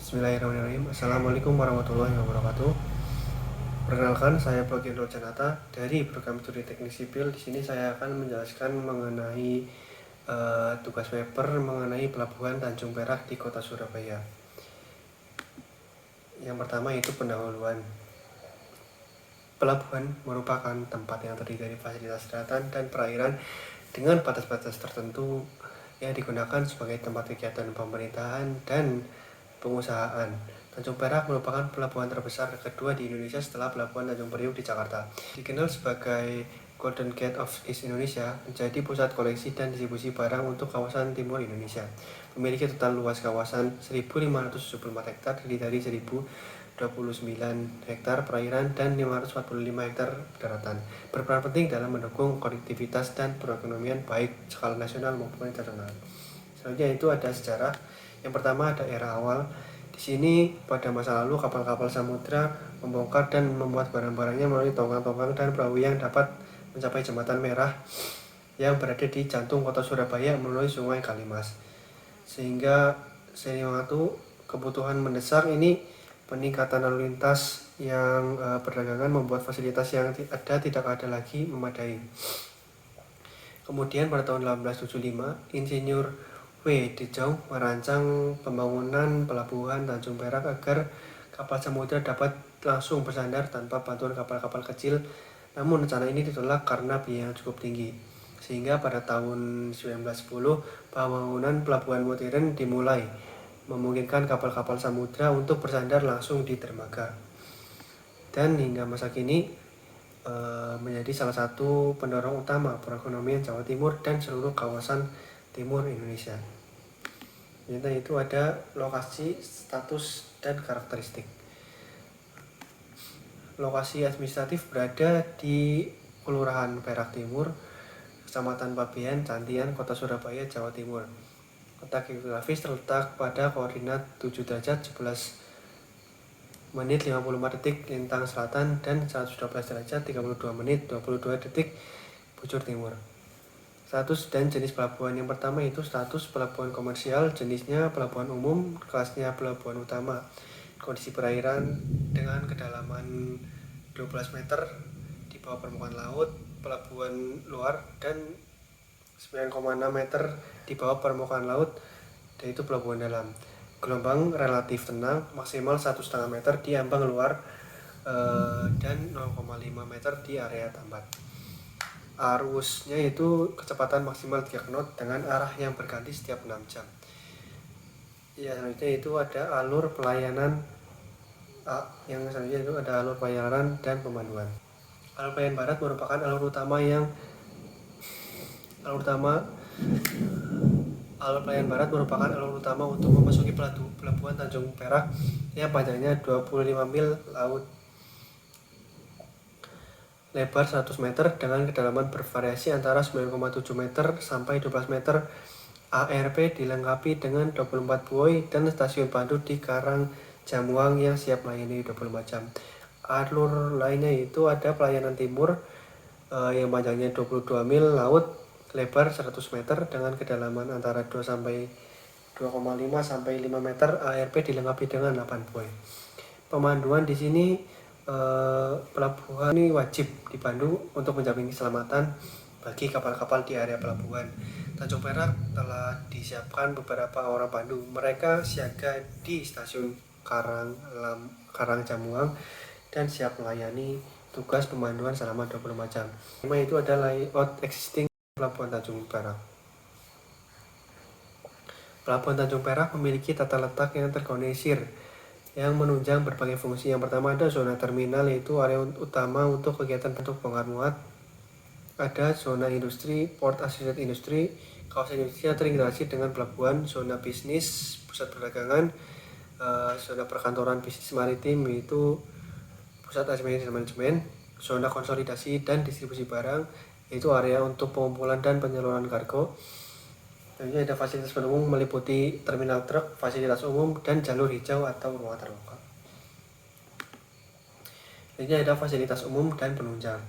Bismillahirrahmanirrahim. Assalamualaikum warahmatullahi wabarakatuh. Perkenalkan, saya Bagian Rojanata dari program studi teknik sipil. Di sini saya akan menjelaskan mengenai tugas paper mengenai Pelabuhan Tanjung Perak di Kota Surabaya. Yang pertama yaitu pendahuluan. Pelabuhan merupakan tempat yang terdiri dari fasilitas daratan dan perairan dengan batas-batas tertentu yang digunakan sebagai tempat kegiatan pemerintahan dan pengusahaan. Tanjung Perak merupakan pelabuhan terbesar kedua di Indonesia setelah Pelabuhan Tanjung Priok di Jakarta. Dikenal sebagai Golden Gate of East Indonesia, menjadi pusat koleksi dan distribusi barang untuk kawasan timur Indonesia. Memiliki total luas kawasan 1.574 hektar, terdiri dari 1.029 hektar perairan dan 545 hektar daratan. Berperan penting dalam mendukung konektivitas dan perekonomian baik skala nasional maupun internasional. Selanjutnya itu ada sejarah. Yang pertama ada era awal. Di sini pada masa lalu kapal-kapal samudra membongkar dan membuat barang-barangnya melalui tongkang-tongkang dan perahu yang dapat mencapai Jembatan Merah yang berada di jantung kota Surabaya melalui Sungai Kalimas. Sehingga seiring waktu kebutuhan mendesak ini peningkatan lalu lintas yang perdagangan membuat fasilitas yang tidak ada lagi memadai. Kemudian pada tahun 1875, Insinyur W. Dijau merancang pembangunan pelabuhan Tanjung Perak agar kapal samudra dapat langsung bersandar tanpa bantuan kapal-kapal kecil. Namun rencana ini ditolak karena biaya yang cukup tinggi. Sehingga pada tahun 1910 pembangunan pelabuhan modern dimulai, memungkinkan kapal-kapal samudra untuk bersandar langsung di dermaga. Dan hingga masa kini menjadi salah satu pendorong utama perekonomian Jawa Timur dan seluruh kawasan timur Indonesia. Ternyata itu ada lokasi, status, dan karakteristik. Lokasi administratif berada di Kelurahan Perak Timur, Kecamatan Pabean, Cantian, Kota Surabaya, Jawa Timur. Letak geografis terletak pada koordinat 7 derajat 11 menit 55 detik lintang selatan dan 112 derajat 32 menit 22 detik bujur timur. Status dan jenis pelabuhan. Yang pertama itu status pelabuhan komersial, jenisnya pelabuhan umum, kelasnya pelabuhan utama. Kondisi perairan dengan kedalaman 12 meter di bawah permukaan laut, pelabuhan luar, dan 9,6 meter di bawah permukaan laut, yaitu pelabuhan dalam. Gelombang relatif tenang, maksimal 1,5 meter di ambang luar dan 0,5 meter di area tambat. Arusnya itu kecepatan maksimal 3 knot dengan arah yang berganti setiap 6 jam. Ya, selanjutnya itu ada alur pelayanan yang selanjutnya itu ada alur pelayanan dan pemanduan. Alur pelayanan barat merupakan alur pelayanan barat merupakan alur utama untuk memasuki pelabuhan Tanjung Perak yang panjangnya 25 mil laut, lebar 100 meter dengan kedalaman bervariasi antara 9,7 meter sampai 12 meter. ARP dilengkapi dengan 24 buoy dan stasiun pandu di Karang Jamuang yang siap melayani 24 jam. Alur lainnya itu ada pelayanan timur yang panjangnya 22 mil laut, lebar 100 meter dengan kedalaman antara 2,5 sampai 5 meter. ARP dilengkapi dengan 8 buoy. Pemanduan di sini pelabuhan ini wajib dipandu untuk menjamin keselamatan bagi kapal-kapal di area pelabuhan. Tanjung Perak telah disiapkan beberapa orang pandu. Mereka siaga di stasiun Karang Jamuang dan siap melayani tugas pemanduan selama 24 jam. Itu adalah layout existing Pelabuhan Tanjung Perak. Pelabuhan Tanjung Perak memiliki tata letak yang terorganisir yang menunjang berbagai fungsi. Yang pertama ada zona terminal, yaitu area utama untuk kegiatan untuk bongkar muat. Ada zona industri, port associated industry, kawasan industri yang terintegrasi dengan pelabuhan. Zona bisnis, pusat perdagangan. Zona perkantoran bisnis maritim, yaitu pusat administrasi dan manajemen. Zona konsolidasi dan distribusi barang, yaitu area untuk pengumpulan dan penyaluran kargo. Selanjutnya ada fasilitas pendukung meliputi terminal truk, fasilitas umum, dan jalur hijau atau ruang terbuka. Selanjutnya ada fasilitas umum dan penunjang.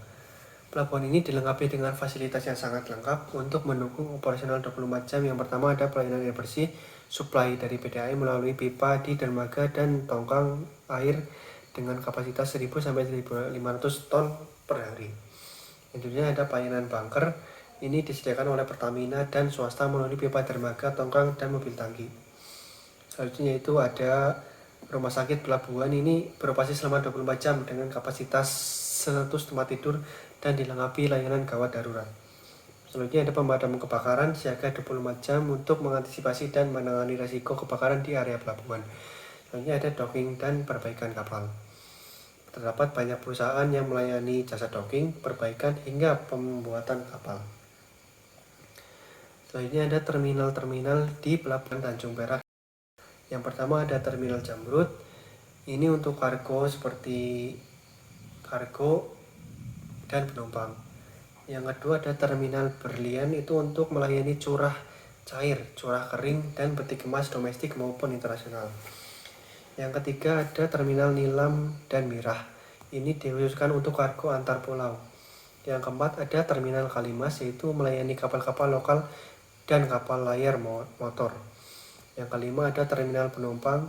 Pelabuhan ini dilengkapi dengan fasilitas yang sangat lengkap untuk mendukung operasional 24 jam. Yang pertama ada pelayanan air bersih, supply dari PDAM melalui pipa di dermaga dan tongkang air dengan kapasitas 1000 sampai 1500 ton per hari. Selanjutnya ada pelayanan bunker. Ini disediakan oleh Pertamina dan swasta melalui pipa dermaga, tongkang, dan mobil tangki. Selanjutnya itu ada rumah sakit pelabuhan. Ini beroperasi selama 24 jam dengan kapasitas 100 tempat tidur dan dilengkapi layanan gawat darurat. Selanjutnya ada pemadam kebakaran siaga 24 jam untuk mengantisipasi dan menangani risiko kebakaran di area pelabuhan. Selanjutnya ada docking dan perbaikan kapal. Terdapat banyak perusahaan yang melayani jasa docking, perbaikan, hingga pembuatan kapal. Selanjutnya ada terminal-terminal di Pelabuhan Tanjung Perak. Yang pertama ada Terminal Jamrut. Ini untuk kargo seperti kargo dan penumpang. Yang kedua ada Terminal Berlian, itu untuk melayani curah cair, curah kering, dan peti kemas domestik maupun internasional. Yang ketiga ada Terminal Nilam dan Mirah. Ini dikhususkan untuk kargo antar pulau. Yang keempat ada Terminal Kalimas, yaitu melayani kapal-kapal lokal dan kapal layar motor. Yang kelima ada Terminal Penumpang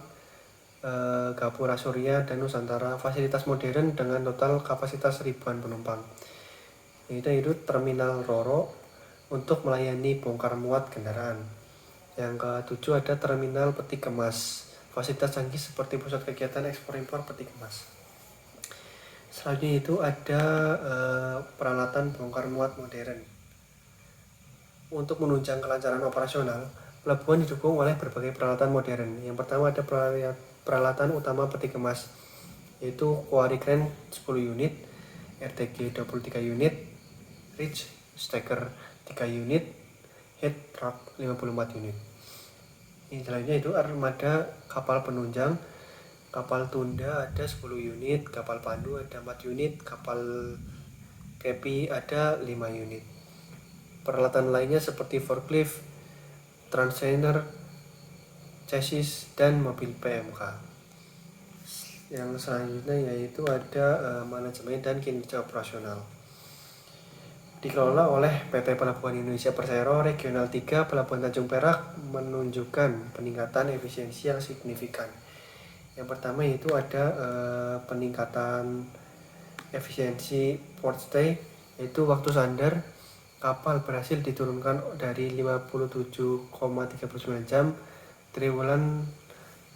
Gapura Surya dan Nusantara, fasilitas modern dengan total kapasitas ribuan penumpang. Itu Terminal Roro untuk melayani bongkar muat kendaraan. Yang ketujuh ada Terminal Peti Kemas, fasilitas canggih seperti pusat kegiatan ekspor impor peti kemas. Selanjutnya itu ada peralatan bongkar muat modern. Untuk menunjang kelancaran operasional, pelabuhan didukung oleh berbagai peralatan modern. Yang pertama ada peralatan utama peti kemas, yaitu quarry crane 10 unit, RTG 23 unit, reach stacker 3 unit, head truck 54 unit. Ini selanjutnya itu armada kapal penunjang. Kapal tunda ada 10 unit, kapal pandu ada 4 unit, kapal kepi ada 5 unit. Peralatan lainnya seperti forklift, translainer, chassis, dan mobil PMK. Yang selanjutnya yaitu ada manajemen dan kinerja operasional. Dikelola oleh PT Pelabuhan Indonesia Persero Regional 3 Pelabuhan Tanjung Perak, menunjukkan peningkatan efisiensi yang signifikan. Yang pertama itu ada peningkatan efisiensi port stay, yaitu waktu sandar. Kapal berhasil diturunkan dari 57,39 jam triwulan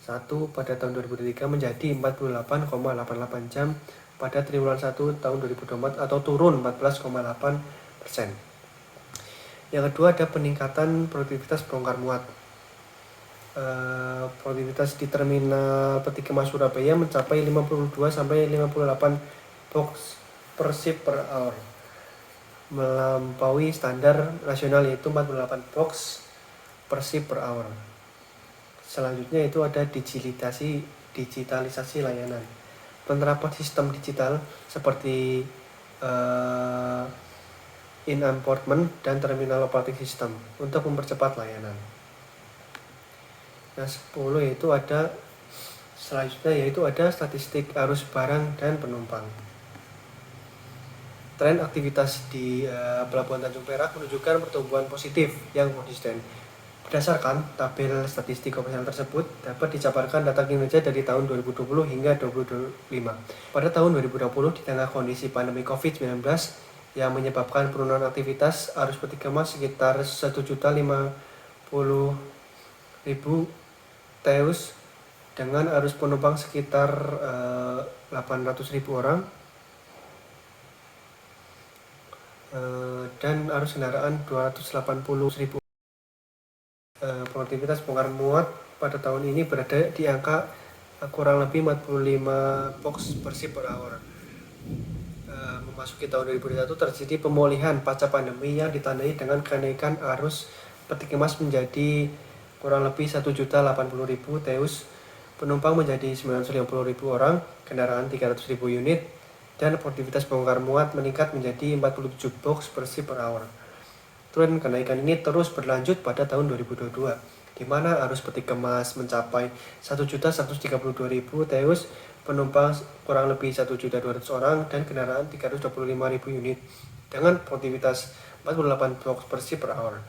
1 pada tahun 2003 menjadi 48,88 jam pada triwulan 1 tahun 2024, atau turun 14,8%. Yang kedua ada peningkatan produktivitas bongkar muat. Produktivitas di Terminal Peti Kemas Surabaya mencapai 52 sampai 58 box per ship per hour, melampaui standar nasional yaitu 48 box per ship per hour. Selanjutnya itu ada digitalisasi layanan. Penerapan sistem digital seperti in-appointment dan terminal operating system untuk mempercepat layanan. Nah, 10 yaitu ada selanjutnya yaitu ada statistik arus barang dan penumpang. Tren aktivitas di Pelabuhan Tanjung Perak menunjukkan pertumbuhan positif yang konsisten. Berdasarkan tabel statistik operasional tersebut, dapat dijabarkan data kinerja dari tahun 2020 hingga 2025. Pada tahun 2020, di tengah kondisi pandemi COVID-19 yang menyebabkan penurunan aktivitas arus peti kemas sekitar 1.050.000 TEUs dengan arus penumpang sekitar 800.000 orang dan arus kendaraan 280.000. Produktivitas bongkar muat pada tahun ini berada di angka kurang lebih 45 box per ship per hour. Memasuki tahun 2021 terjadi pemulihan pasca pandemi yang ditandai dengan kenaikan arus peti kemas menjadi kurang lebih 1.080.000 TEUs, penumpang menjadi 950.000 orang, kendaraan 300.000 unit, dan produktivitas bongkar muat meningkat menjadi 47 box per ship per hour. Tren kenaikan ini terus berlanjut pada tahun 2022, di mana arus peti kemas mencapai 1.132.000 TEUs, penumpang kurang lebih 1.200 orang, dan kendaraan 325.000 unit, dengan produktivitas 48 box per ship per hour.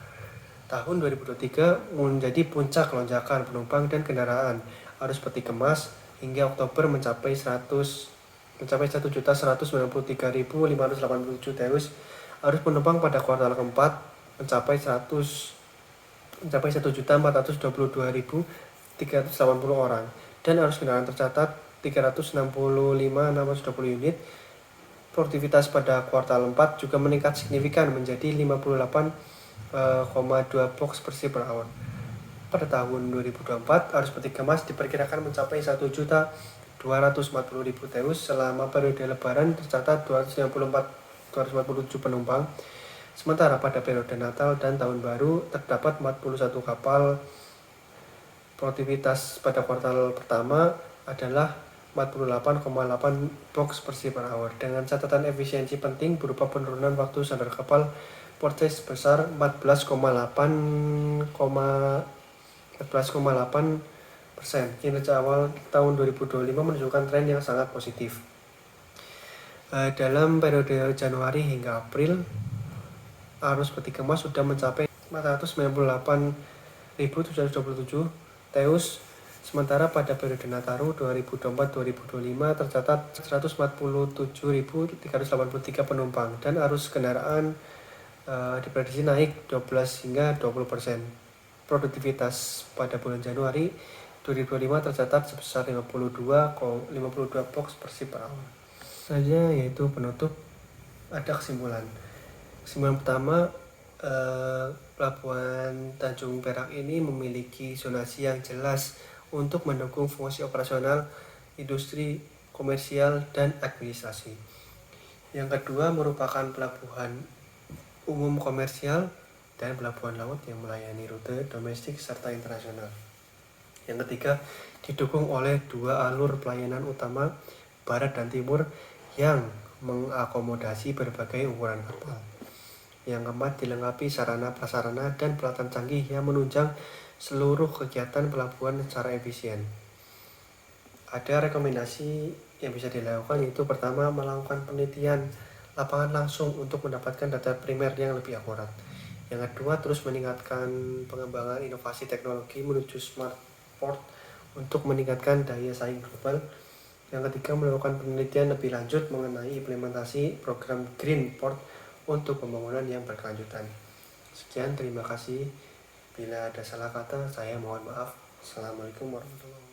tahun 2023 menjadi puncak lonjakan penumpang dan kendaraan. Arus peti kemas hingga Oktober mencapai 1.193.587 TEUs. Arus penumpang pada kuartal keempat mencapai 1.422.380 orang dan arus kendaraan tercatat 365.620 unit. Produktivitas pada kuartal 4 juga meningkat signifikan menjadi 58,2 box per per hour. Pada tahun 2024, arus peti kemas diperkirakan mencapai 1.240.000 TEUs. Selama periode lebaran tercatat 247 penumpang. Sementara pada periode Natal dan Tahun Baru terdapat 41 kapal. Produktivitas pada kuartal pertama adalah 48,8 box per per hour dengan catatan efisiensi penting berupa penurunan waktu standar kapal portage sebesar 14,8%. Kinerja awal tahun 2025 menunjukkan tren yang sangat positif. Dalam periode Januari hingga April, arus peti kemas sudah mencapai 498.727 TEUs. Sementara pada periode Nataru 2024-2025 tercatat 147.383 penumpang dan arus kendaraan diprediksi naik 12 hingga 20%. Produktivitas pada bulan Januari 2025 tercatat sebesar 52 box per hour. Saja yaitu penutup, ada kesimpulan. Kesimpulan pertama, Pelabuhan Tanjung Perak ini memiliki zonasi yang jelas untuk mendukung fungsi operasional, industri, komersial, dan administrasi. Yang kedua, merupakan pelabuhan umum komersial dan pelabuhan laut yang melayani rute domestik serta internasional. Yang ketiga, didukung oleh dua alur pelayanan utama, barat dan timur, yang mengakomodasi berbagai ukuran kapal. Yang keempat, dilengkapi sarana prasarana dan peralatan canggih yang menunjang seluruh kegiatan pelabuhan secara efisien. Ada rekomendasi yang bisa dilakukan, yaitu pertama, melakukan penelitian lapangan langsung untuk mendapatkan data primer yang lebih akurat. Yang kedua, terus meningkatkan pengembangan inovasi teknologi menuju smart port untuk meningkatkan daya saing global. Yang ketiga, melakukan penelitian lebih lanjut mengenai implementasi program Green Port untuk pembangunan yang berkelanjutan. Sekian, terima kasih. Bila ada salah kata, saya mohon maaf. Assalamualaikum warahmatullahi wabarakatuh.